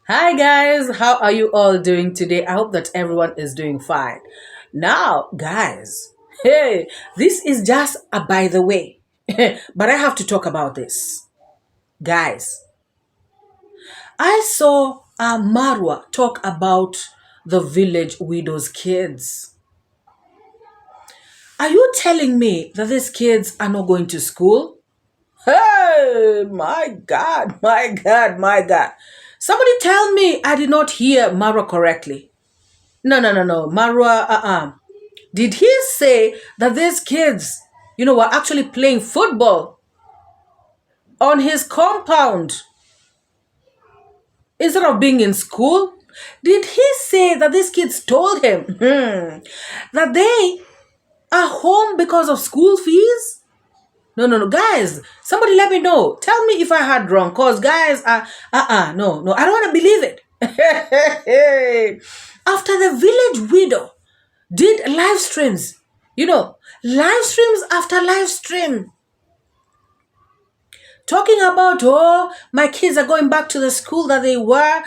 Hi guys, how are you all doing today? I hope that everyone is doing fine. Now, guys, hey, this is just a by the way, but I have to talk about this. Guys, I saw Marwa talk about the village widow's kids. Are you telling me that these kids are not going to school? Hey, my God, my God, my God. Somebody tell me I did not hear Marwa correctly. No. Marwa, Did he say that these kids, were actually playing football on his compound instead of being in school? Did he say that these kids told him that they are home because of school fees? No, guys, somebody let me know. Tell me if I had wrong, cause guys, no, I don't want to believe it. After the village widow did live streams, live streams after live stream, talking about, oh, my kids are going back to the school that they were,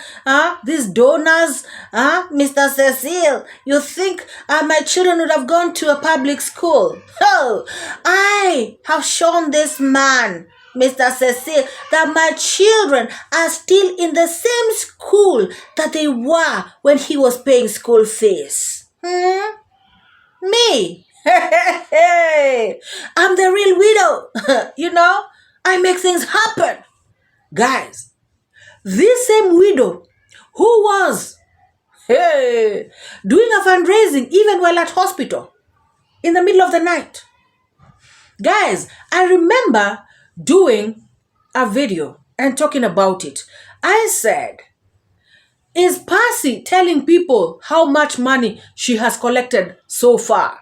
these donors, Mr. Cecile, you think my children would have gone to a public school? Oh, I have shown this man, Mr. Cecile, that my children are still in the same school that they were when he was paying school fees. Me? I'm the real widow, I make things happen. Guys, this same widow who was doing a fundraising even while at hospital in the middle of the night. Guys, I remember doing a video and talking about it. I said, is Percy telling people how much money she has collected so far?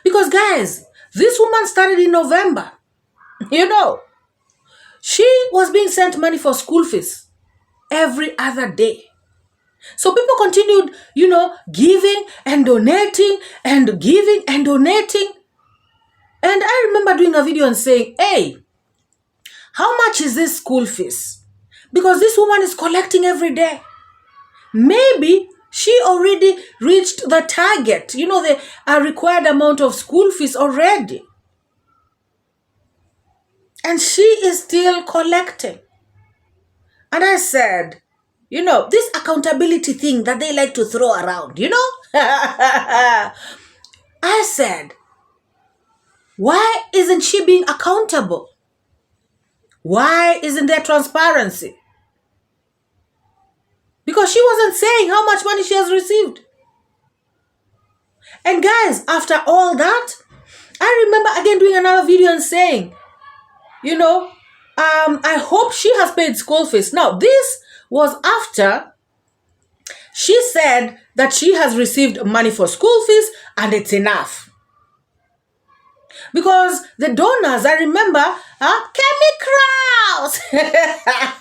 Because guys, this woman started in November. She was being sent money for school fees every other day. So people continued, giving and donating and giving and donating. And I remember doing a video and saying, hey, how much is this school fees? Because this woman is collecting every day. Maybe she already reached the target, the required amount of school fees already. And she is still collecting. And I said, this accountability thing that they like to throw around, I said, why isn't she being accountable? Why isn't there transparency? Because she wasn't saying how much money she has received. And guys, after all that, I remember again doing another video and saying, I hope she has paid school fees. Now, this was after she said that she has received money for school fees and it's enough. Because the donors, I remember, chemicals.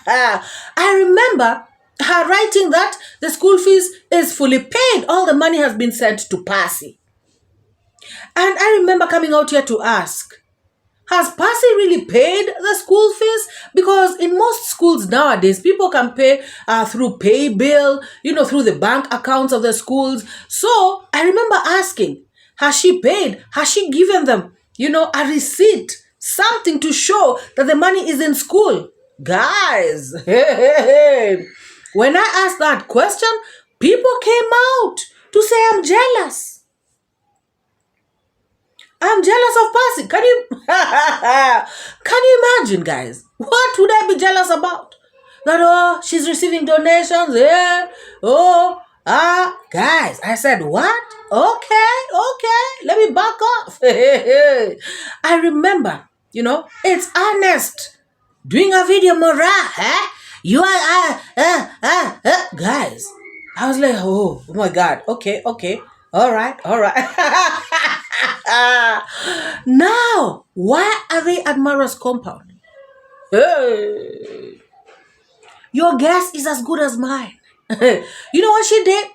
I remember her writing that the school fees is fully paid. All the money has been sent to Percy. And I remember coming out here to ask, has Percy really paid the school fees? Because in most schools nowadays, people can pay through pay bill, through the bank accounts of the schools. So I remember asking, has she paid? Has she given them, a receipt, something to show that the money is in school? Guys, when I asked that question, people came out to say I'm jealous. I'm jealous of Percy. Can you imagine, guys? What would I be jealous about? That, she's receiving donations. Yeah. Guys, I said, what? Okay. Let me back off. I remember, it's Ernest doing a video, MORAA. You are, guys. I was like, oh my God. Okay. All right. Now, why are they at Marwa's compound? Hey. Your guess is as good as mine. You know what she did?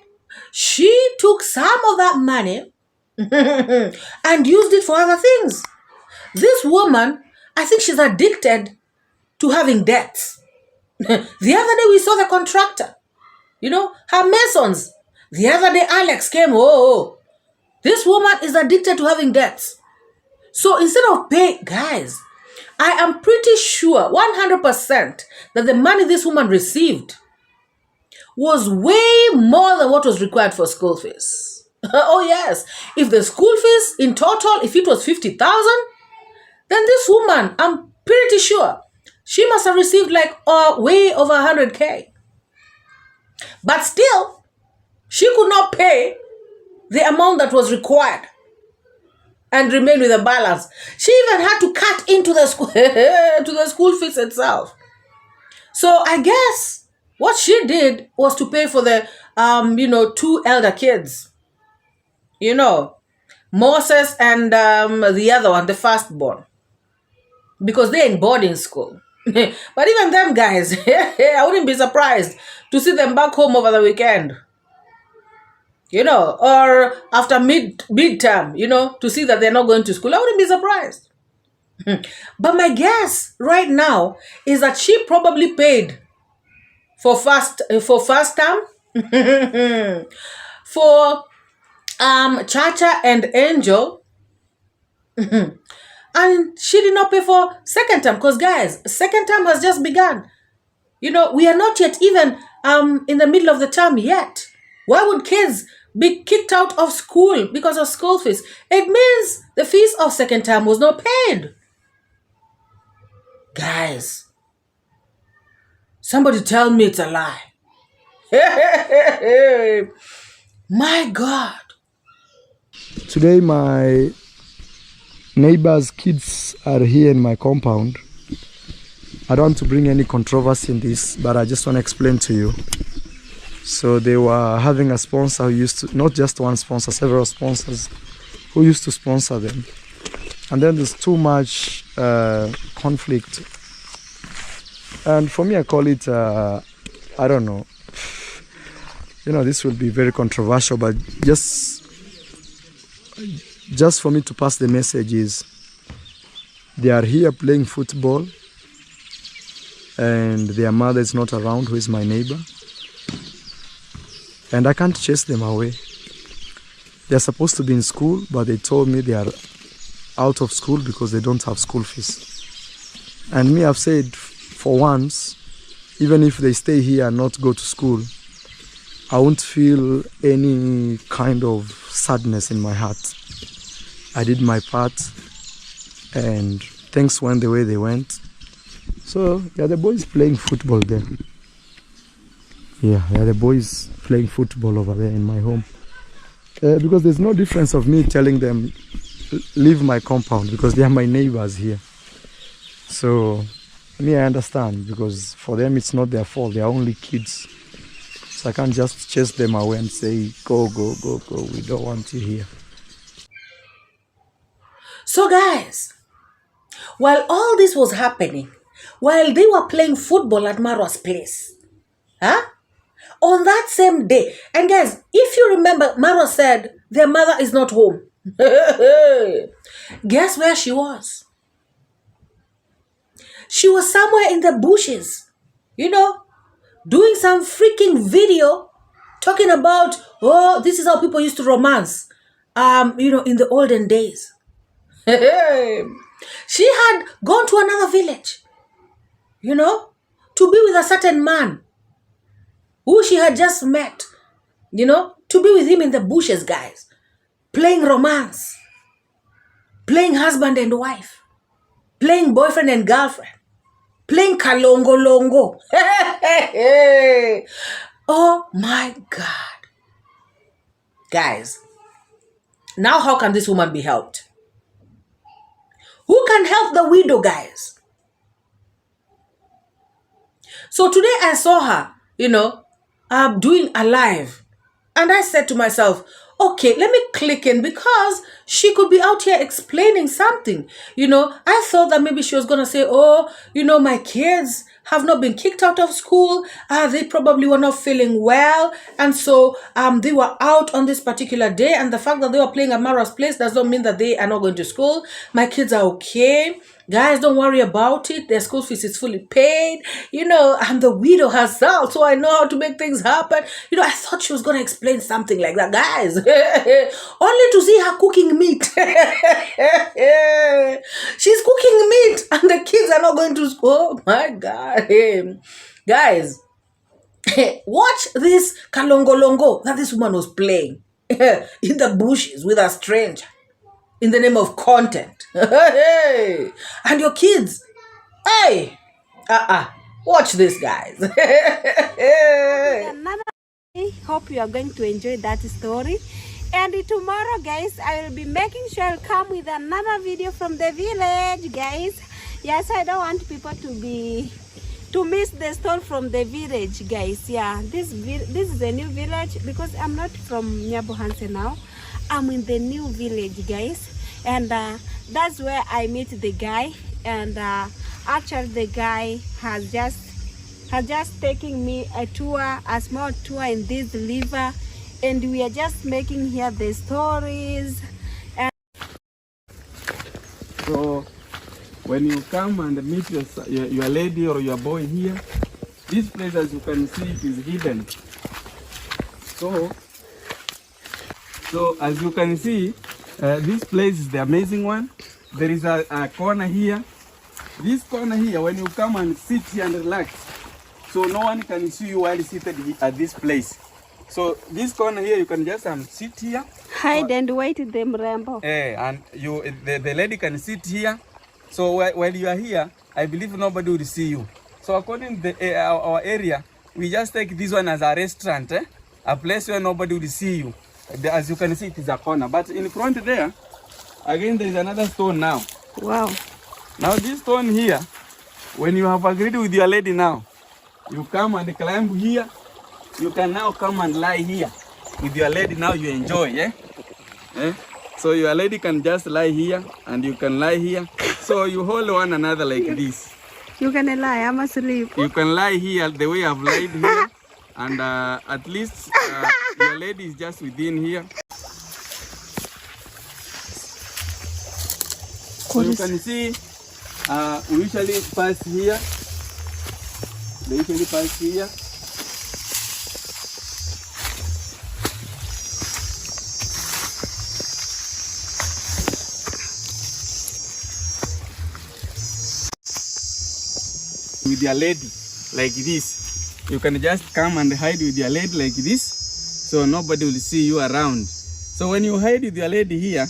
She took some of that money and used it for other things. This woman, I think she's addicted to having debts. The other day we saw the contractor her masons. The other day, Alex came, oh, this woman is addicted to having debts. So instead of paying, guys, I am pretty sure 100% that the money this woman received was way more than what was required for school fees. Oh yes, if the school fees in total, if it was 50,000, then this woman, I'm pretty sure, she must have received like way over 100K. But still, she could not pay the amount that was required and remain with a balance. She even had to cut into the school to the school fees itself. So I guess what she did was to pay for the 2 elder kids. Moses and the other one, the firstborn, because they're in boarding school. But even them guys, I wouldn't be surprised to see them back home over the weekend. Or after midterm, to see that they're not going to school. I wouldn't be surprised. But my guess right now is that she probably paid for first term, for Chacha and Angel, and she did not pay for second term, because guys, second term has just begun. We are not yet even in the middle of the term yet. Why would kids be kicked out of school because of school fees? It means the fees of second term was not paid. Guys, somebody tell me it's a lie. My God. Today my neighbor's kids are here in my compound. I don't want to bring any controversy in this, but I just want to explain to you. So they were having a sponsor who used to, not just one sponsor, several sponsors who used to sponsor them. And then there's too much conflict. And for me, I call it, I don't know, this will be very controversial, but just for me to pass the message is, they are here playing football and their mother is not around, who is my neighbor. And I can't chase them away. They're supposed to be in school, but they told me they are out of school because they don't have school fees. And me, I've said, for once, even if they stay here and not go to school, I won't feel any kind of sadness in my heart. I did my part, and things went the way they went. So, yeah, the boys playing football there. Yeah, the boys playing football over there in my home. Because there's no difference of me telling them, leave my compound, because they are my neighbors here. So, me, I understand, because for them it's not their fault, they are only kids. So I can't just chase them away and say, go, go, go, go, we don't want you here. So guys, while all this was happening, while they were playing football at Marwa's place, on that same day, and guys, if you remember, Marwa said their mother is not home. Guess where she was? She was somewhere in the bushes, doing some freaking video talking about, oh, this is how people used to romance, in the olden days. She had gone to another village, to be with a certain man who she had just met, to be with him in the bushes, guys, playing romance, playing husband and wife, playing boyfriend and girlfriend, playing kalongo-longo. Oh my God. Guys, now how can this woman be helped? Who can help the widow, guys? So today I saw her, doing a live. And I said to myself, okay, let me click in, because she could be out here explaining something. I thought that maybe she was going to say, oh, my kids have not been kicked out of school. They probably were not feeling well. And so they were out on this particular day. And the fact that they were playing at Mara's place does not mean that they are not going to school. My kids are okay. Guys, don't worry about it. Their school fees is fully paid. I'm the widow herself, so I know how to make things happen. I thought she was going to explain something like that. Guys, only to see her cooking meat. She's cooking meat and the kids are not going to school. Oh my God. Guys, watch this kalongolongo that this woman was playing in the bushes with a stranger in the name of content. And your kids, hey, watch this, guys. Hope you are going to enjoy that story. And tomorrow, guys, I will be making sure I'll come with another video from the village, guys. Yes, I don't want people to miss the story from the village, guys. Yeah, this is a new village because I'm not from Nyabohanse now. I'm in the new village, guys, and that's where I meet the guy. And actually, the guy has just taken me a small tour in this river, and we are just making here the stories. And so when you come and meet your lady or your boy here, this place, as you can see, it is hidden. So as you can see, this place is the amazing one. There is a corner here. This corner here, when you come and sit here and relax, so no one can see you while seated at this place. So this corner here, you can just sit here. Hide and wait them rambo. And the lady can sit here. So while you are here, I believe nobody will see you. So according to our area, we just take this one as a restaurant, a place where nobody will see you. As you can see, it is a corner. But in front there, again, there is another stone now. Wow. Now this stone here, when you have agreed with your lady now, you come and climb here. You can now come and lie here with your lady. Now you enjoy, So your lady can just lie here and you can lie here. So you hold one another like this. You can lie, I'm asleep. You can lie here the way I've lied here. And at least your lady is just within here. So you can see, we usually pass here. They usually pass here. With your lady like this, you can just come and hide with your lady like this, so nobody will see you around. So when you hide with your lady here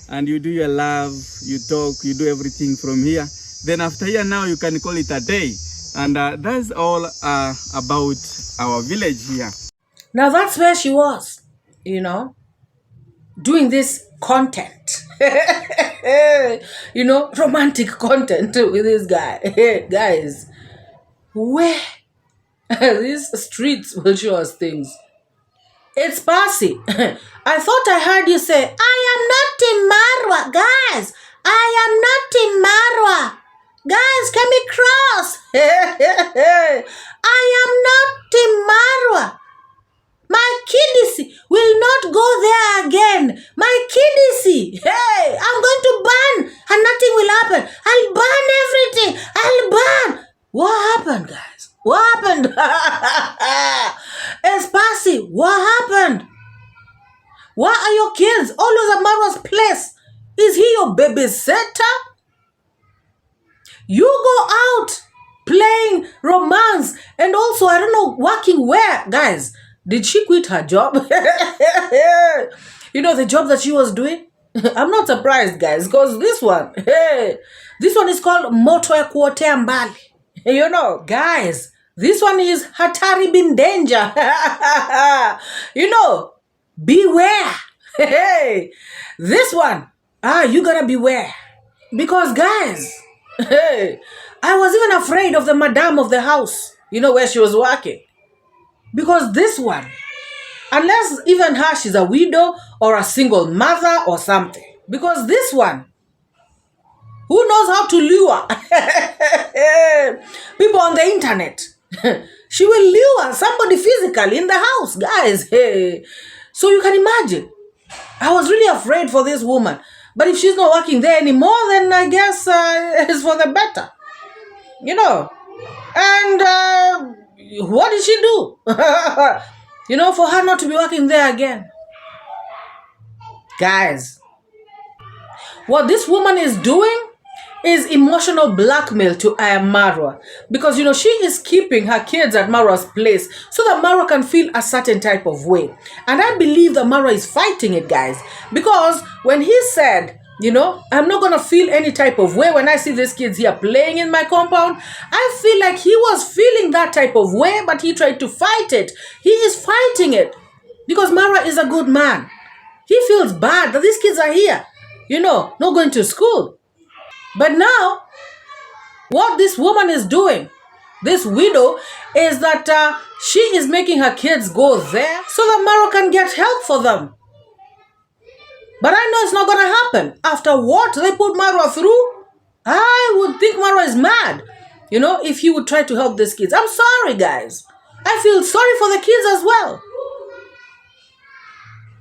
and you do your love, you talk, you do everything from here, then after here now you can call it a day. And that's all about our village here. Now that's where she was, doing this content. Romantic content with this guy. Guys, where these streets will show us things. It's Percy. I thought I heard you say, I am not in Marwa. Guys, I am not in Marwa. Guys, can we cross? I am not in Marwa. My kiddies will not go there again. My kiddies. Hey, I'm going to burn and nothing will happen. I'll burn everything. I'll burn. What happened, guys? What happened? Espasi, what happened? Where are your kids? Always at Marwa's place. Is he your babysitter? You go out playing romance and also, I don't know, working where? Guys, did she quit her job? The job that she was doing? I'm not surprised, guys, because this one is called moto ya kuotea mbali. Guys, this one is hatari bin danger. Beware. This one, you gotta beware. Because, guys, I was even afraid of the madam of the house, where she was working. Because this one, unless even her, she's a widow or a single mother or something. Because this one, who knows how to lure? people on the internet. She will lure somebody physically in the house, guys. Hey. So you can imagine. I was really afraid for this woman. But if she's not working there anymore, then I guess it's for the better. You know. And what did she do? You know, for her not to be working there again. Guys, what this woman is doing is emotional blackmail to MORAA, because you know she is keeping her kids at MORAA's place so that MORAA can feel a certain type of way. And I believe that MORAA is fighting it, guys, because when he said, you know, I'm not gonna feel any type of way when I see these kids here playing in my compound, I feel like he was feeling that type of way, but he tried to fight it. He is fighting it because MORAA is a good man. He feels bad that these kids are here, you know, not going to school. But now, what this woman is doing, this widow, is that she is making her kids go there so that MORAA can get help for them. But I know it's not going to happen. After what they put MORAA through, I would think MORAA is mad, you know, if he would try to help these kids. I'm sorry, guys. I feel sorry for the kids as well.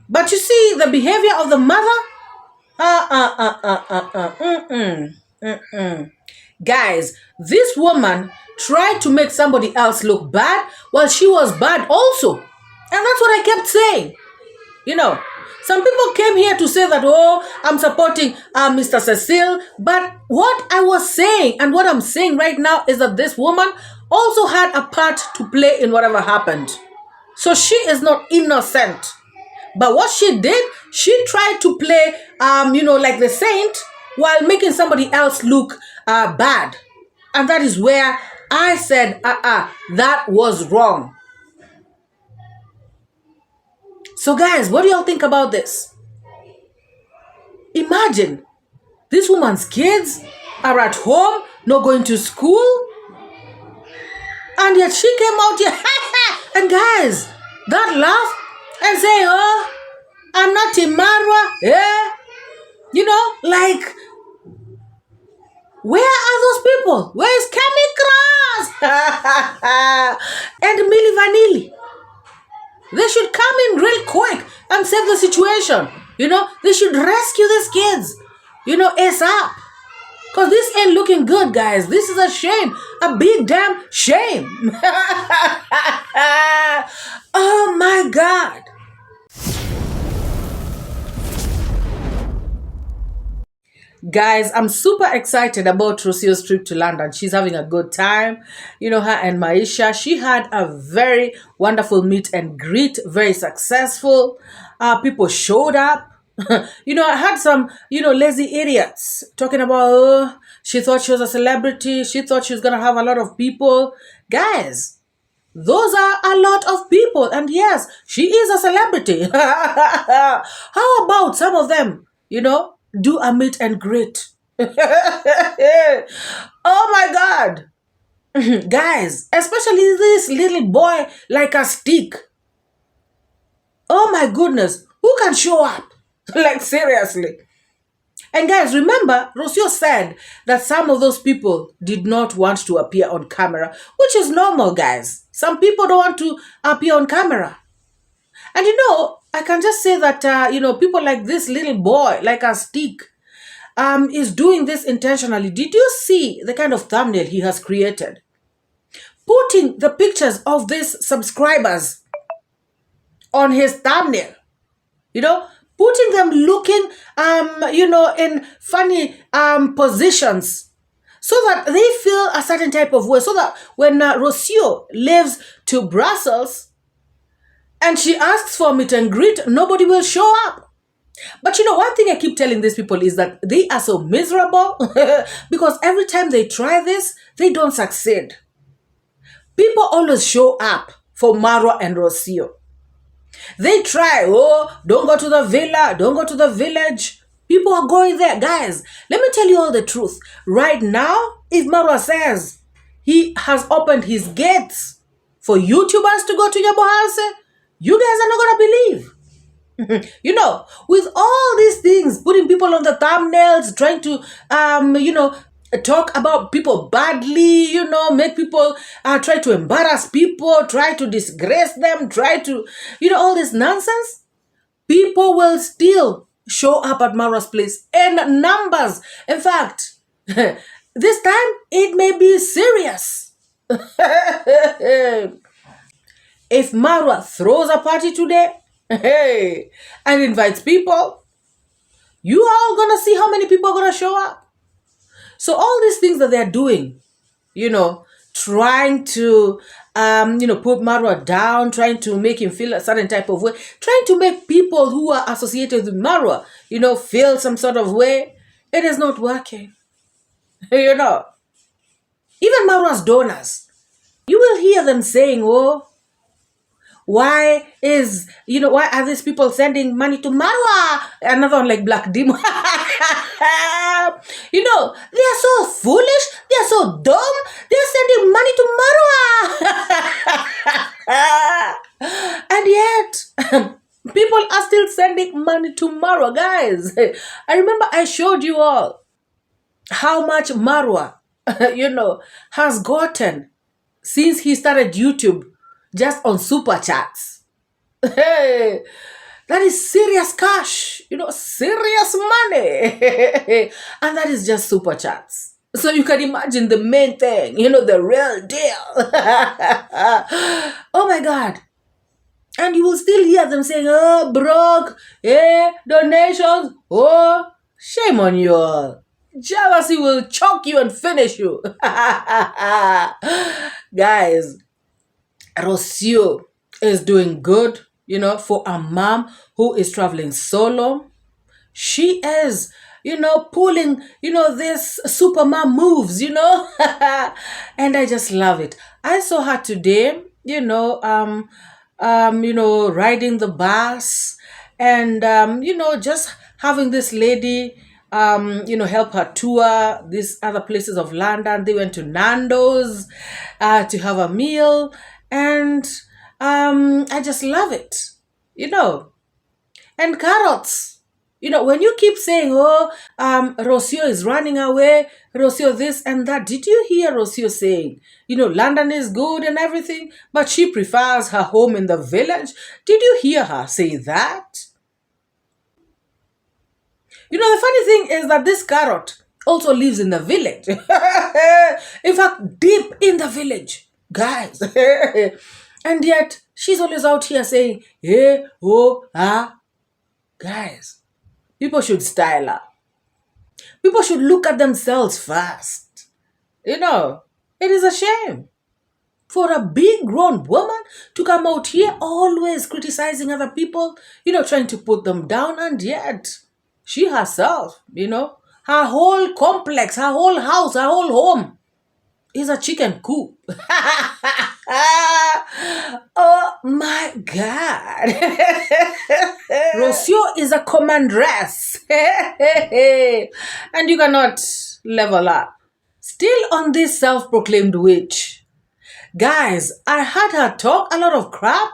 But you see, the behavior of the mother, Guys, this woman tried to make somebody else look bad while she was bad also. And that's what I kept saying. You know, some people came here to say that, oh, I'm supporting Mr. Cecile. But what I was saying and what I'm saying right now is that this woman also had a part to play in whatever happened. So she is not innocent. But what she did, she tried to play, you know, like the saint while making somebody else look bad. And that is where I said, that was wrong. So guys, what do y'all think about this? Imagine, this woman's kids are at home, not going to school. And yet she came out here, and guys, that laugh and say, oh, I'm not in MORAA, yeah. You know, like, where are those people? Where is 𝐶𝐒 and Milli Vanilli? They should come in real quick and save the situation. You know, they should rescue these kids, you know, ASAP. Because this ain't looking good, guys. This is a shame. A big damn shame. Oh, my God. Guys, I'm super excited about Rosio's trip to London. She's having a good time. You know, her and Maisha. She had a very wonderful meet and greet. Very successful. People showed up. You know, I had some, you know, lazy idiots talking about, oh, she thought she was a celebrity. She thought she was going to have a lot of people. Guys, those are a lot of people. And yes, she is a celebrity. How about some of them, you know, do a meet and greet? Oh my God. Guys, especially this little boy like a stick. Oh my goodness. Who can show up? Like, seriously. And guys, remember, Rosio said that some of those people did not want to appear on camera, which is normal, guys. Some people don't want to appear on camera. And you know, I can just say that, you know, people like this little boy, like a stick, is doing this intentionally. Did you see the kind of thumbnail he has created? Putting the pictures of these subscribers on his thumbnail. You know, putting them looking, you know, in funny positions so that they feel a certain type of way. So that when Rosio lives to Brussels and she asks for meet and greet, nobody will show up. But you know, one thing I keep telling these people is that they are so miserable because every time they try this, they don't succeed. People always show up for MORAA and Rosio. They try, oh, don't go to the villa, don't go to the village. People are going there. Guys, let me tell you all the truth. Right now, if MORAA says he has opened his gates for YouTubers to go to 𝐵𝐺𝐻, you guys are not going to believe. You know, with all these things, putting people on the thumbnails, trying to, you know, talk about people badly, make people try to embarrass people, try to disgrace them, try to, all this nonsense, people will still show up at Marwa's place in numbers. In fact, this time it may be serious. If Marwa throws a party today, and invites people, you all gonna see how many people are gonna show up. So all these things that they're doing, trying to, put Marwa down, trying to make him feel a certain type of way, trying to make people who are associated with Marwa, feel some sort of way, it is not working. Even Marwa's donors, you will hear them saying, oh, why are these people sending money to Marwa? Another one like Black Demon. They are so foolish. They are so dumb. They are sending money to Marwa. And yet, people are still sending money to Marwa. Guys, I remember I showed you all how much Marwa, has gotten since he started YouTube, just on super chats. Hey, that is serious cash, serious money. And that is just super chats. So you can imagine the main thing, the real deal. Oh my God. And you will still hear them saying, oh, broke, donations, oh, shame on you all. Jealousy will choke you and finish you. Guys, Rosio is doing good, for a mom who is traveling solo. She is, pulling, this super mom moves, and I just love it. I saw her today, riding the bus and, just having this lady, help her tour these other places of London. They went to Nando's to have a meal. And I just love it, And carrots, when you keep saying, oh, Rosio is running away, Rosio this and that. Did you hear Rosio saying, London is good and everything, but she prefers her home in the village? Did you hear her say that? The funny thing is that this carrot also lives in the village. In fact, deep in the village. Guys, and yet she's always out here saying, hey, oh, ah. Guys, people should style up. People should look at themselves first. It is a shame for a big grown woman to come out here always criticizing other people, trying to put them down, and yet she herself, her whole complex, her whole house, her whole home is a chicken coop. Oh my God. Rosio is a commandress. And you cannot level up. Still on this self-proclaimed witch. Guys, I heard her talk a lot of crap.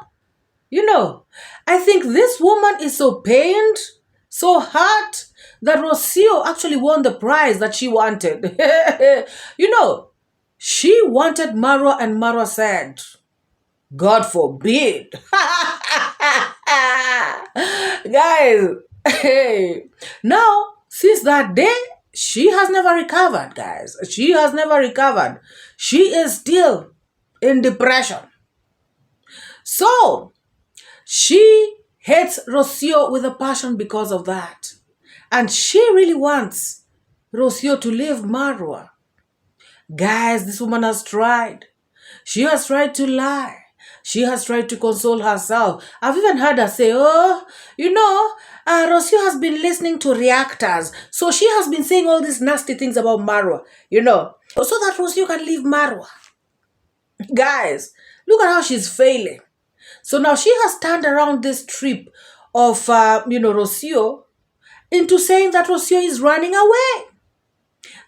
I think this woman is so pained, so hurt, that Rosio actually won the prize that she wanted. She wanted Marwa, and Marwa said, God forbid. Guys, now, since that day, she has never recovered, guys. She has never recovered. She is still in depression. So, she hates Rosio with a passion because of that. And she really wants Rosio to leave Marwa. Guys, this woman has tried. She has tried to lie. She has tried to console herself. I've even heard her say, oh, Rosio has been listening to reactors. So she has been saying all these nasty things about Marwa, so that Rosio can leave Marwa. Guys, look at how she's failing. So now she has turned around this trip of, Rosio into saying that Rosio is running away.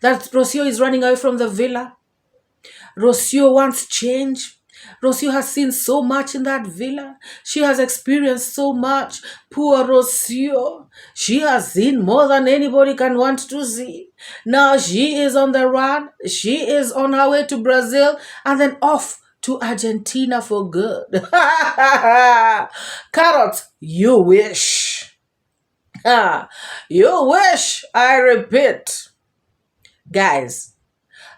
That Rosio is running away from the villa. Rosio wants change. Rosio has seen so much in that villa. She has experienced so much. Poor Rosio. She has seen more than anybody can want to see. Now she is on the run. She is on her way to Brazil and then off to Argentina for good. Carrot, you wish. You wish, I repeat. Guys,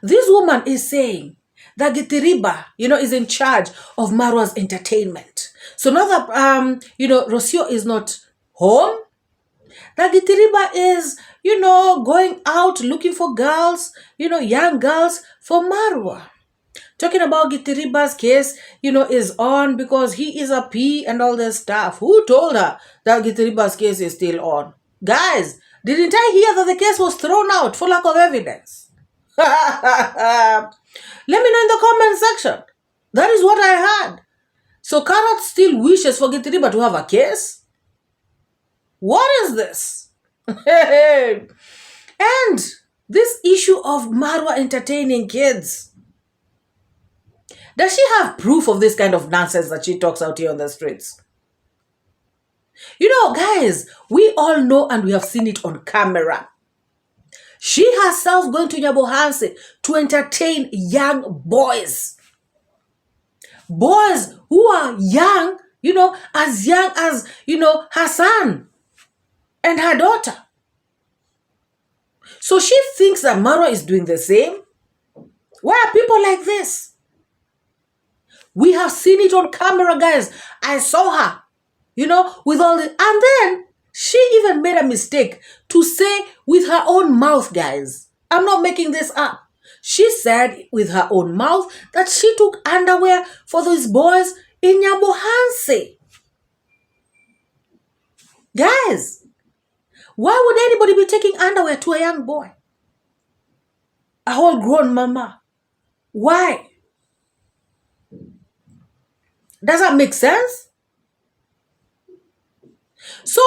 this woman is saying that Gitiriba, is in charge of Marwa's entertainment. So now that, Rosio is not home, that Gitiriba is, going out looking for girls, young girls for Marwa. Talking about Gitiriba's case, is on because he is a P and all this stuff. Who told her that Gitiriba's case is still on? Guys, didn't I hear that the case was thrown out for lack of evidence? Let me know in the comment section. That is what I heard. So Carrot still wishes for Gitiriba to have a case? What is this? And this issue of Marwa entertaining kids. Does she have proof of this kind of nonsense that she talks out here on the streets? Guys, we all know and we have seen it on camera. She herself going to 𝐄𝐎𝐉𝐻𝐾 to entertain young boys. Boys who are young, as young as, her son and her daughter. So she thinks that Marwa is doing the same. Why are people like this? We have seen it on camera, guys. I saw her, with all the... And then she even made a mistake to say with her own mouth, guys. I'm not making this up. She said with her own mouth that she took underwear for those boys in 𝐄𝐎𝐉𝐻𝐾. Guys, why would anybody be taking underwear to a young boy? A whole grown mama. Why? Does that make sense? So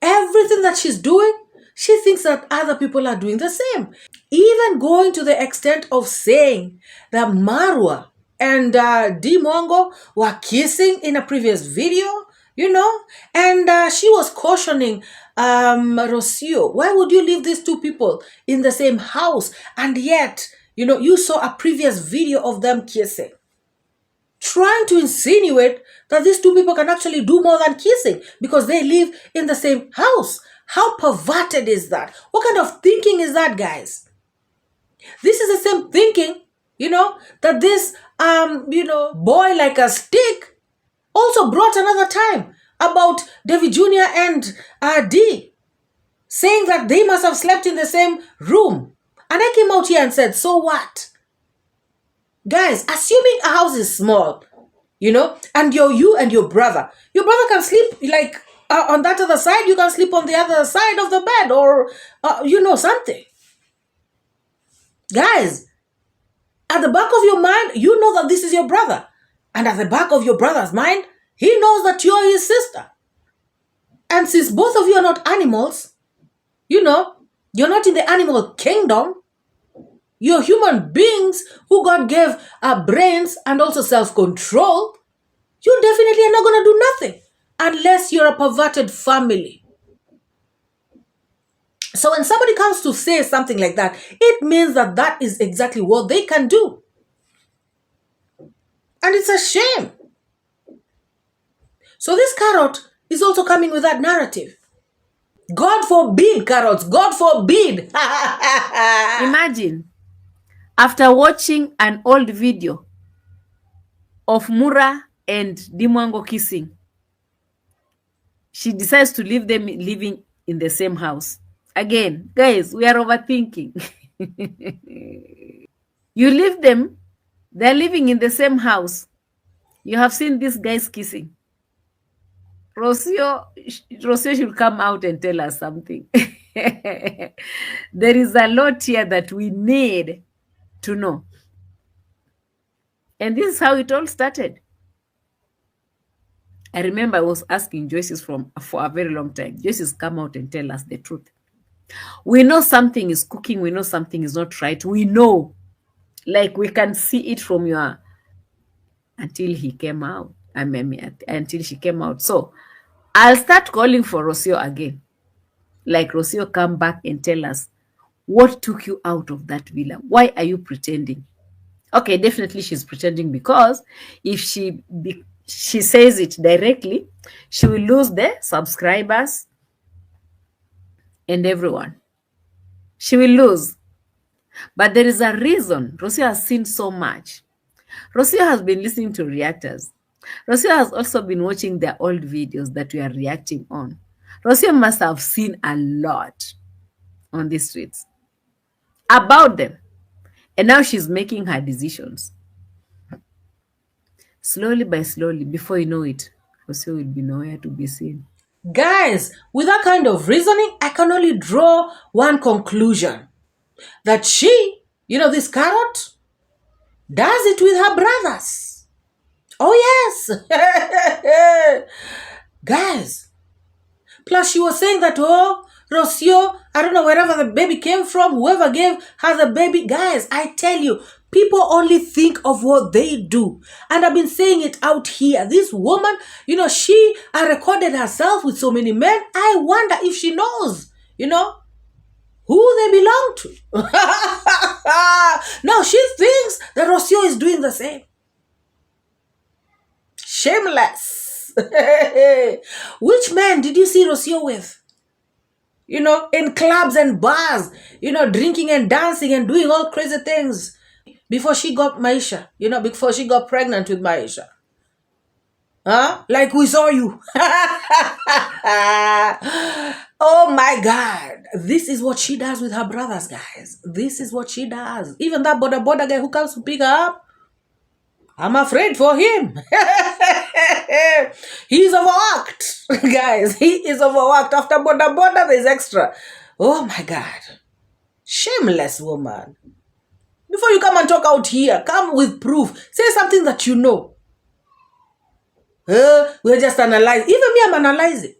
everything that she's doing, she thinks that other people are doing the same. Even going to the extent of saying that Marwa and Mwango were kissing in a previous video, and she was cautioning Rosio, why would you leave these two people in the same house? And yet, you saw a previous video of them kissing. Trying to insinuate that these two people can actually do more than kissing because they live in the same house. How perverted is that? What kind of thinking is that, guys? This is the same thinking, that this, boy like a stick also brought another time about David Jr. and D, saying that they must have slept in the same room. And I came out here and said, so what? Guys, assuming a house is small, and you and your brother can sleep like on that other side, you can sleep on the other side of the bed or, something. Guys, at the back of your mind, you know that this is your brother. And at the back of your brother's mind, he knows that you're his sister. And since both of you are not animals, you're not in the animal kingdom. You're human beings who God gave brains and also self-control. You definitely are not going to do nothing unless you're a perverted family. So when somebody comes to say something like that, it means that that is exactly what they can do. And it's a shame. So this Carrot is also coming with that narrative. God forbid, Carrots, God forbid. Imagine, after watching an old video of MORAA and Mwango kissing, she decides to leave them living in the same house. Again, guys, we are overthinking. You leave them, they're living in the same house. You have seen these guys kissing. Rosio should come out and tell us something. There is a lot here that we need to know. And this is how it all started. I remember I was asking Joyce's for a very long time. Joyce's come out and tell us the truth. We know something is cooking. We know something is not right. We know. Like, we can see it from your until he came out. Until she came out. So I'll start calling for Rosio again. Like, Rosio, come back and tell us what took you out of that villa. Why are you pretending? Okay, definitely she's pretending, because if she says it directly, she will lose the subscribers and everyone. She will lose. But there is a reason. Rosio has seen so much. Rosio has been listening to reactors. Rosio has also been watching their old videos that we are reacting on. Rosio must have seen a lot on the streets about them. And now she's making her decisions. Slowly by slowly, before you know it, Rosio will be nowhere to be seen. Guys, with that kind of reasoning, I can only draw one conclusion. That she, this carrot, does it with her brothers. Oh, yes. Guys. Plus, she was saying that, Rosio, I don't know wherever the baby came from, whoever gave her the baby. Guys, I tell you, people only think of what they do. And I've been saying it out here. This woman, she recorded herself with so many men. I wonder if she knows, who they belong to. Now she thinks that Rosio is doing the same. Shameless. Which man did you see Rosio with? In clubs and bars, drinking and dancing and doing all crazy things before she got Maisha, before she got pregnant with Maisha. Huh? Like we saw you. Oh my God. This is what she does with her brothers, guys. This is what she does. Even that border guy who comes to pick her up, I'm afraid for him. He's overworked. Guys, he is overworked. After border, there's extra. Oh my God. Shameless woman. Before you come and talk out here, come with proof. Say something that you know. We're just analyzing. Even me, I'm analyzing.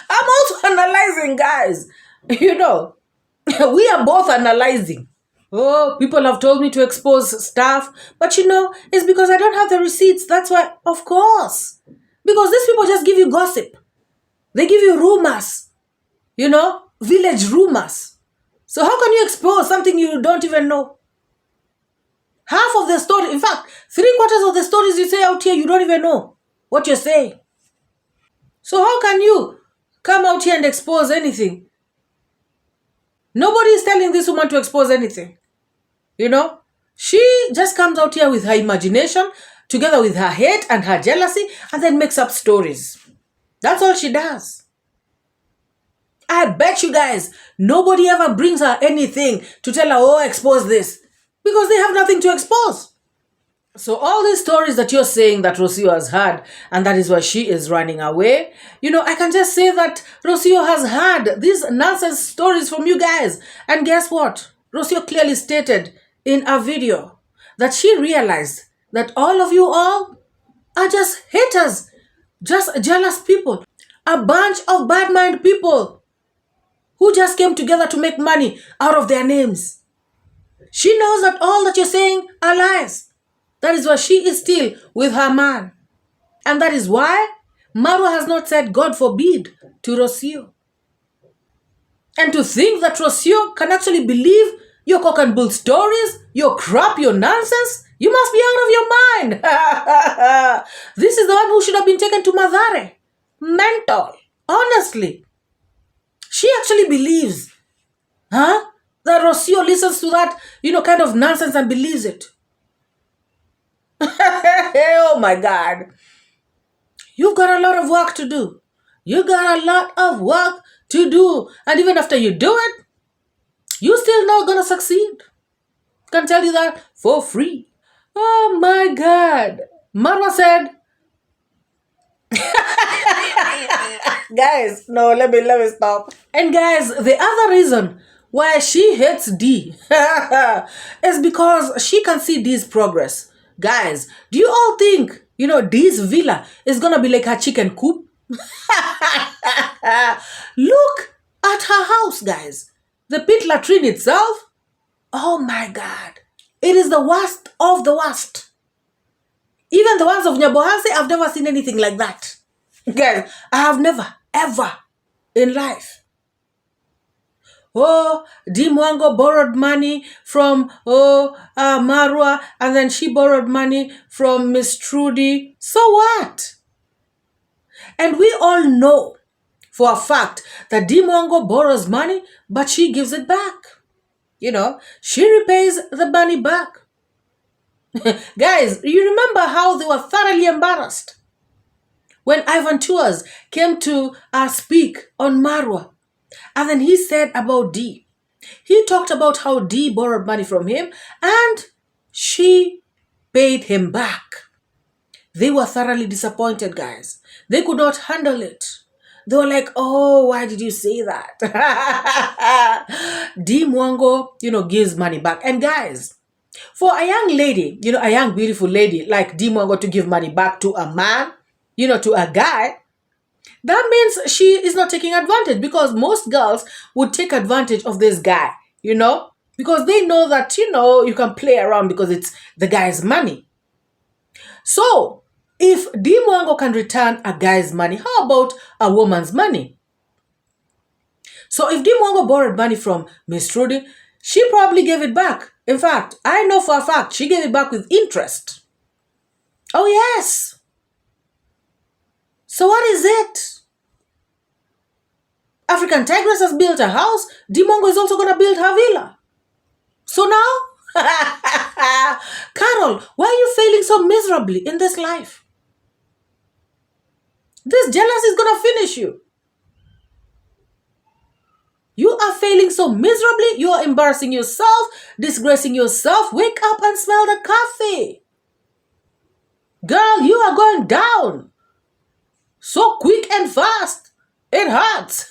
I'm also analyzing, guys. We are both analyzing. Oh, people have told me to expose stuff. But it's because I don't have the receipts. That's why, of course. Because these people just give you gossip. They give you rumors. Village rumors. So how can you expose something you don't even know? Half of the story, in fact, 3/4 of the stories you say out here, you don't even know what you're saying. So how can you come out here and expose anything? Nobody is telling this woman to expose anything. She just comes out here with her imagination, together with her hate and her jealousy, and then makes up stories. That's all she does. I bet you guys, nobody ever brings her anything to tell her, expose this. Because they have nothing to expose. So all these stories that you're saying that Rosio has heard, and that is why she is running away, I can just say that Rosio has heard these nonsense stories from you guys. And guess what? Rosio clearly stated in a video that she realized that all of you all are just haters, just jealous people, a bunch of bad mind people who just came together to make money out of their names. She knows that all that you're saying are lies. That is why she is still with her man. And that is why Marwa has not said God forbid to Rosio. And to think that Rosio can actually believe your cock and bull stories, your crap, your nonsense, you must be out of your mind. This is the one who should have been taken to Madare. Mental. Honestly. She actually believes. That Rosio listens to that, kind of nonsense and believes it. Oh my God. You've got a lot of work to do. You got a lot of work to do. And even after you do it, you're still not going to succeed. Can tell you that for free. Oh my God. Marwa said, guys, no, let me stop. And guys, the other reason why she hates D is because she can see D's progress. Guys, do you all think, D's villa is going to be like her chicken coop? Look at her house, guys. The pit latrine itself. Oh my God. It is the worst of the worst. Even the ones of Nyabohanse, I've never seen anything like that. Guys, I have never, ever in life. Oh, Mwango borrowed money from Marwa, and then she borrowed money from Miss Trudy. So what? And we all know for a fact that Mwango borrows money, but she gives it back. You know, she repays the money back. Guys, you remember how they were thoroughly embarrassed when Ivan Tours came to speak on Marwa, and then he said about D. He talked about how D borrowed money from him and she paid him back. They were thoroughly disappointed, guys. They could not handle it. They were like, oh, why did you say that? Mwango, gives money back. And guys, for a young lady, a young beautiful lady like Mwango to give money back to a man, to a guy, that means she is not taking advantage, because most girls would take advantage of this guy, because they know that, you can play around because it's the guy's money. So if Mwango can return a guy's money, how about a woman's money? So if Mwango borrowed money from Miss Trudy, she probably gave it back. In fact, I know for a fact she gave it back with interest. Oh yes. So what is it? African Tigress has built a house. Mwango is also going to build her villa. So now, Carol, why are you failing so miserably in this life? This jealousy is going to finish you. You are failing so miserably. You are embarrassing yourself, disgracing yourself. Wake up and smell the coffee. Girl, you are going down. So quick and fast. It hurts.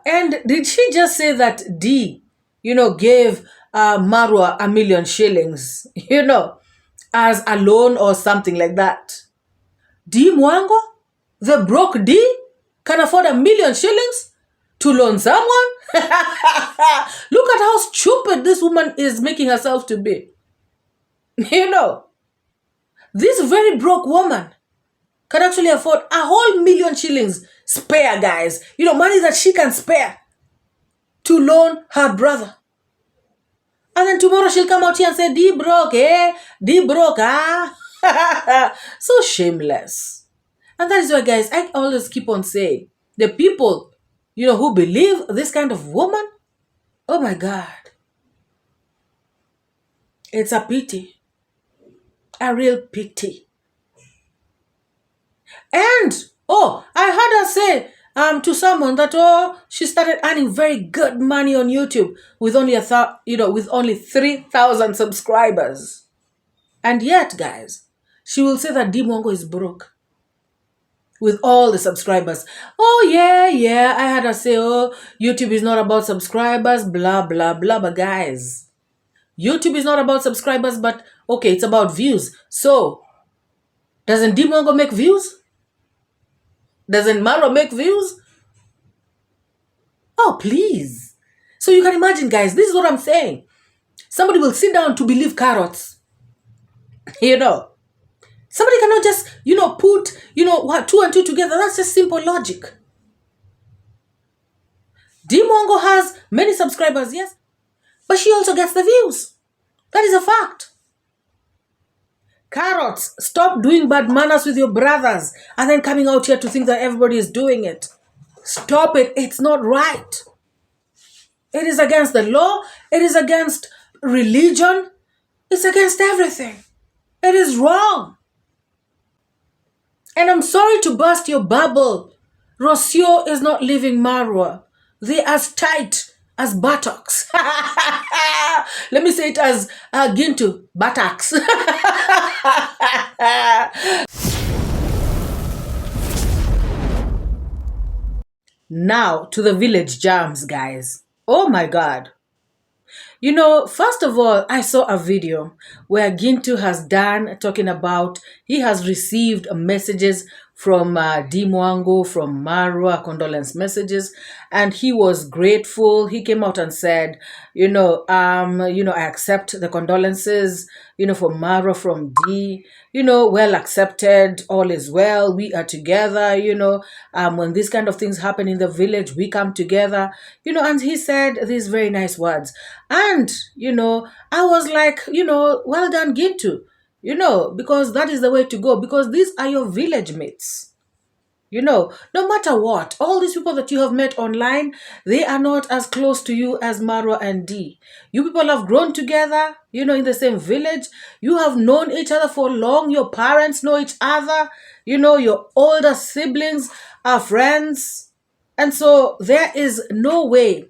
And did she just say that D, gave Marwa 1 million shillings, as a loan or something like that? Mwango, the broke D, can afford 1 million shillings to loan someone? Look at how stupid this woman is making herself to be. This very broke woman can actually afford a whole 1 million shillings spare, guys. Money that she can spare to loan her brother. And then tomorrow she'll come out here and say, D broke, eh? D broke, ah? So shameless. And that is why, guys, I always keep on saying, the people, who believe this kind of woman, oh my God. It's a pity. A real pity. And, I heard her say to someone that, she started earning very good money on YouTube with only with only 3,000 subscribers. And yet, guys, she will say that Mwango is broke with all the subscribers. Oh, yeah, I heard her say, YouTube is not about subscribers, blah, blah, blah. But guys, YouTube is not about subscribers, but okay, it's about views. So, doesn't Mwango make views? Doesn't Marwa make views? Oh, please. So you can imagine, guys, this is what I'm saying. Somebody will sit down to believe carrots. Somebody cannot just, put, 2 and 2 together. That's just simple logic. Mwango has many subscribers, yes, but she also gets the views. That is a fact. Carrots, stop doing bad manners with your brothers and then coming out here to think that everybody is doing it. Stop it. It's not right. It is against the law. It is against religion. It's against everything. It is wrong. And I'm sorry to burst your bubble. Rosio is not leaving Marwa. They are as tight as buttocks. Let me say it as Gintu, buttocks. Now to the village jams, guys. Oh my God. First of all, I saw a video where Gintu has done talking about he has received messages from Mwango, from MORAA, condolence messages, and he was grateful. He came out and said, I accept the condolences, from MORAA, from D, well accepted, all is well, we are together, when these kind of things happen in the village, we come together, and he said these very nice words. And, I was like, well done, Gintu, because that is the way to go, because these are your village mates. No matter what, all these people that you have met online, they are not as close to you as MORAA and D. You people have grown together, in the same village. You have known each other for long. Your parents know each other. Your older siblings are friends. And so there is no way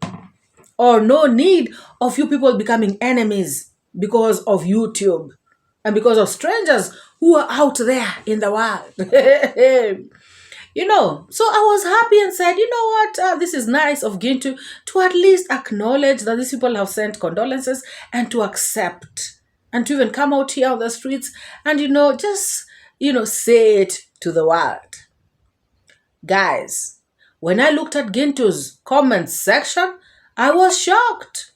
or no need of you people becoming enemies because of YouTube and because of strangers who are out there in the world. So I was happy and said, what, this is nice of Gintu to at least acknowledge that these people have sent condolences and to accept and to even come out here on the streets and, just, say it to the world. Guys, when I looked at Gintu's comments section, I was shocked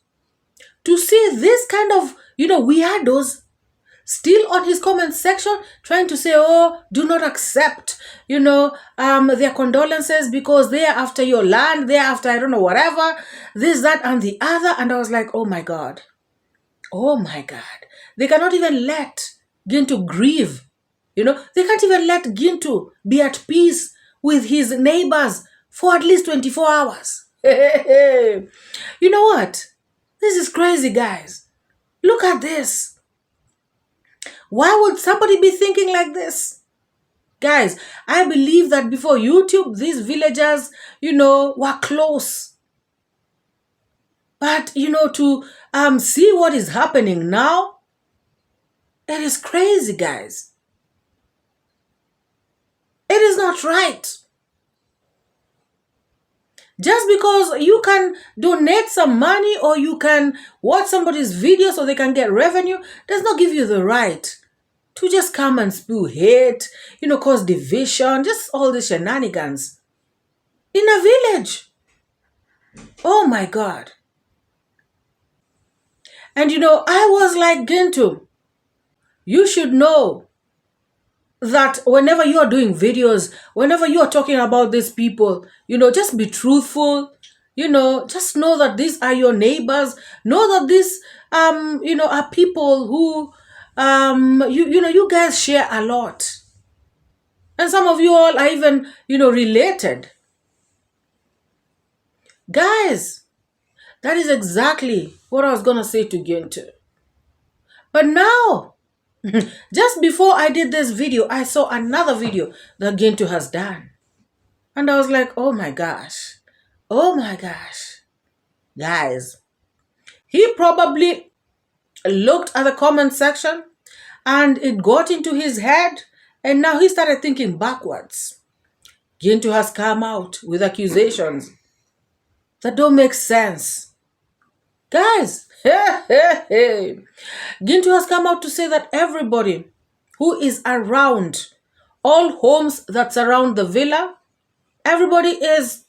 to see this kind of, weirdos still on his comment section trying to say, oh, do not accept, their condolences because they are after your land, they are after, I don't know, whatever, this, that, and the other. And I was like, oh my God. They cannot even let Gintu grieve. They can't even let Gintu be at peace with his neighbors for at least 24 hours. You know what? This is crazy, guys. Look at this. Why would somebody be thinking like this? Guys, I believe that before YouTube, these villagers, were close. But, to see what is happening now, it is crazy, guys. It is not right. Just because you can donate some money or you can watch somebody's video so they can get revenue does not give you the right to just come and spew hate, cause division, just all the shenanigans in a village. Oh my God. And I was like, Gintu, you should know that whenever you are doing videos, whenever you are talking about these people, just be truthful, just know that these are your neighbors, know that these, are people who, you guys share a lot. And some of you all are even, related. Guys, that is exactly what I was going to say to Gintu. But now, just before I did this video, I saw another video that Gintu has done. And I was like, oh my gosh. Guys, he probably looked at the comment section and it got into his head and now he started thinking backwards. Gintu has come out with accusations that don't make sense. Guys, Gintu has come out to say that everybody who is around all homes that surround the villa, everybody is...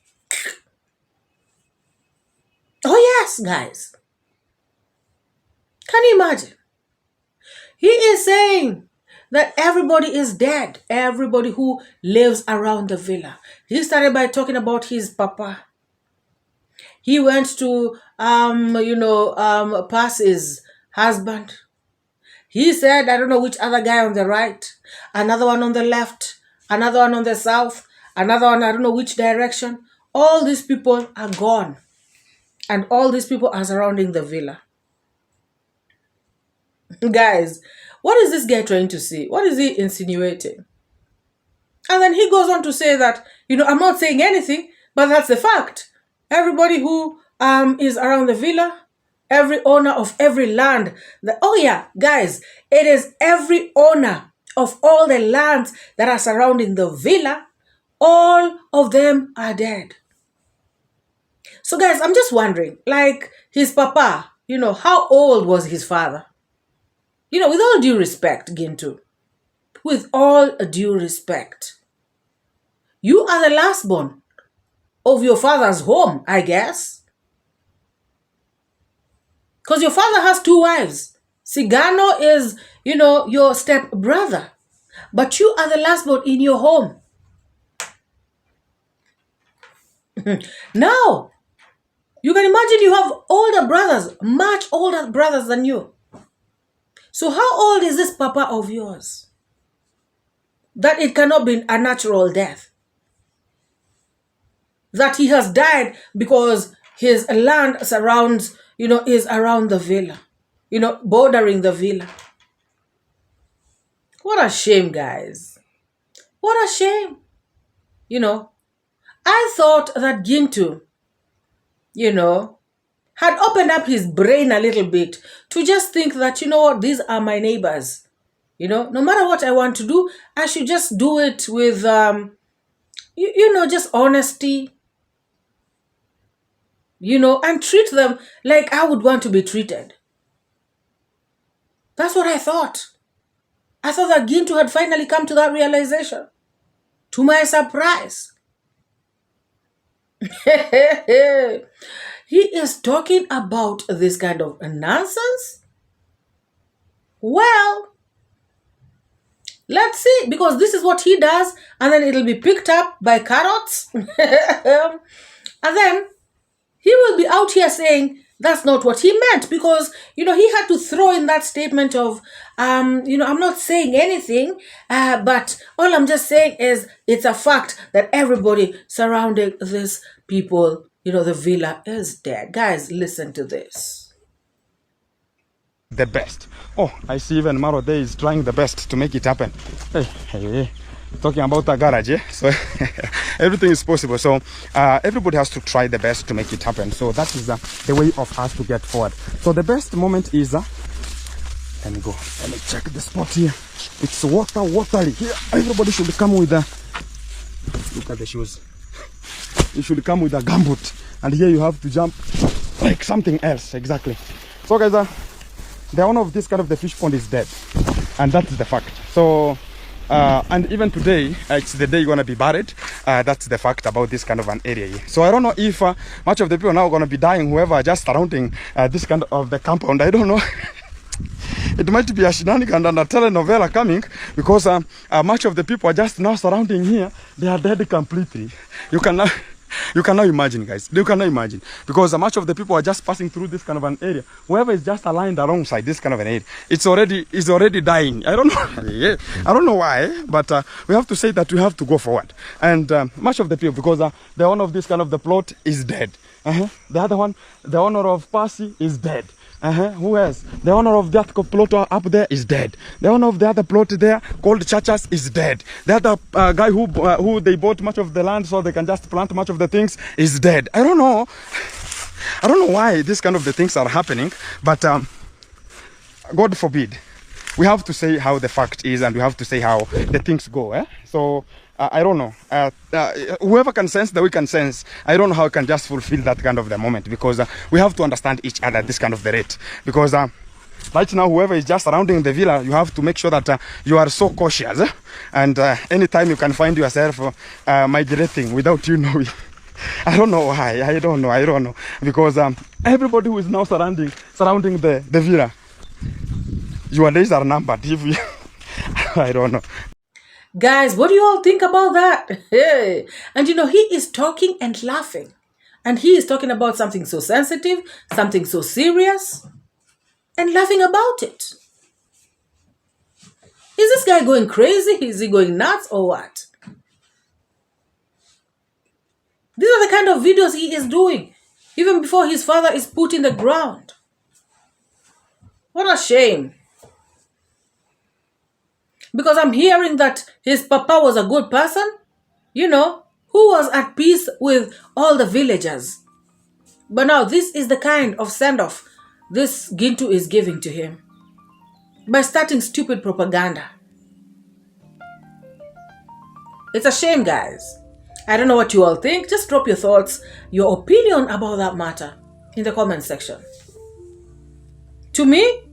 Oh yes, guys. Can you imagine? He is saying that everybody is dead. Everybody who lives around the villa. He started by talking about his papa. He went to, Percy's husband. He said, I don't know which other guy on the right, another one on the left, another one on the south, another one, I don't know which direction. All these people are gone. And all these people are surrounding the villa. Guys, what is this guy trying to say? What is he insinuating? And then he goes on to say that, I'm not saying anything, but that's the fact. Everybody who is around the villa, every owner of every land. Oh yeah, guys, it is every owner of all the lands that are surrounding the villa. All of them are dead. So guys, I'm just wondering, like his papa, how old was his father? With all due respect, Gintu, with all due respect, You are the last born of your father's home, I guess. Because your father has 2 wives. Sigano is, your step brother. But you are the last born in your home. Now, you can imagine you have older brothers, much older brothers than you. So how old is this papa of yours? That it cannot be a natural death. That he has died because his land surrounds, is around the villa, bordering the villa. What a shame, guys. What a shame. I thought that Gintu, had opened up his brain a little bit to just think that, these are my neighbors. No matter what I want to do, I should just do it with, just honesty, and treat them like I would want to be treated. That's what I thought. I thought that Gintu had finally come to that realization. To my surprise. He is talking about this kind of nonsense? Well, let's see, because this is what he does, and then it'll be picked up by carrots. And then he will be out here saying that's not what he meant, because, he had to throw in that statement of, I'm not saying anything, but all I'm just saying is it's a fact that everybody surrounding these people, the villa is dead. Guys, listen to this. The best. Oh, I see even Maro there is trying the best to make it happen. Hey. Talking about the garage, so everything is possible. So everybody has to try the best to make it happen. So that is the way of us to get forward. So the best moment is let me check the spot here. It's watery here. Everybody should come with look at the shoes. You should come with a gumboot, and here you have to jump like something else. Exactly. So guys, the owner of this kind of the fish pond is dead, and that's the fact. So and even today, it's the day you're gonna be buried. That's the fact about this kind of an area here. So I don't know if much of the people now are gonna be dying, whoever are just surrounding this kind of the compound. I don't know. It might be a shenanigan and a telenovela coming, because much of the people are just now surrounding here. They are dead completely. You cannot imagine, guys. You cannot imagine, because much of the people are just passing through this kind of an area. Whoever is just aligned alongside this kind of an area, it's already dying. I don't know. I don't know why, but we have to say that we have to go forward. And much of the people, because the owner of this kind of the plot is dead. The other one, the owner of Percy, is dead. Who else? The owner of that plot up there is dead. The owner of the other plot there called Chachas is dead. The other guy who they bought much of the land so they can just plant much of the things is dead. I don't know why this kind of the things are happening, but God forbid. We have to say how the fact is, and we have to say how the things go. So I don't know. Whoever can sense that we can sense, I don't know how we can just fulfill that kind of the moment, because we have to understand each other this kind of the rate. Because right now, whoever is just surrounding the villa, you have to make sure that you are so cautious. And anytime you can find yourself migrating without you knowing. I don't know why. I don't know. Because everybody who is now surrounding the villa, your days are numbered. If you I don't know. Guys, what do you all think about that? Hey. And he is talking and laughing. And he is talking about something so sensitive, something so serious, and laughing about it. Is this guy going crazy? Is he going nuts or what? These are the kind of videos he is doing, even before his father is put in the ground. What a shame. Because I'm hearing that his papa was a good person, who was at peace with all the villagers. But now this is the kind of send-off this Gintu is giving to him by starting stupid propaganda. It's a shame, guys. I don't know what you all think. Just drop your thoughts, your opinion about that matter in the comment section. To me,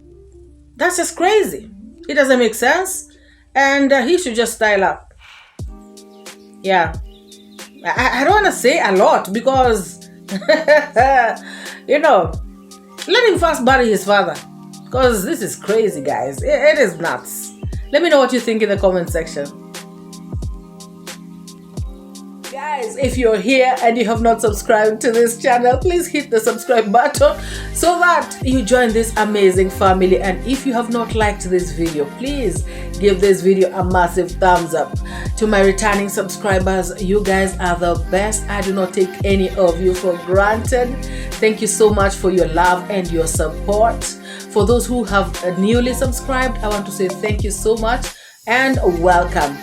that's just crazy. It doesn't make sense. And he should just style up. Yeah. I don't want to say a lot because, you know, let him first bury his father. Because this is crazy, guys. It is nuts. Let me know what you think in the comment section. Guys, if you're here and you have not subscribed to this channel, please hit the subscribe button so that you join this amazing family. And if you have not liked this video, please give this video a massive thumbs up. To my returning subscribers, you guys are the best. I do not take any of you for granted. Thank you so much for your love and your support. For those who have newly subscribed, I want to say thank you so much and welcome.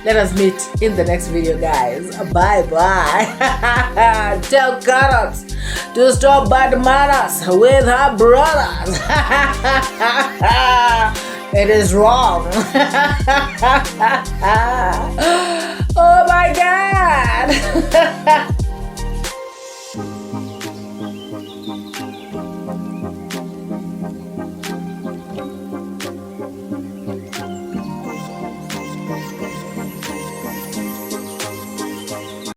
Let us meet in the next video, guys. Bye bye. Tell Carrots to stop bad manners with her brothers. It is wrong. Oh my God.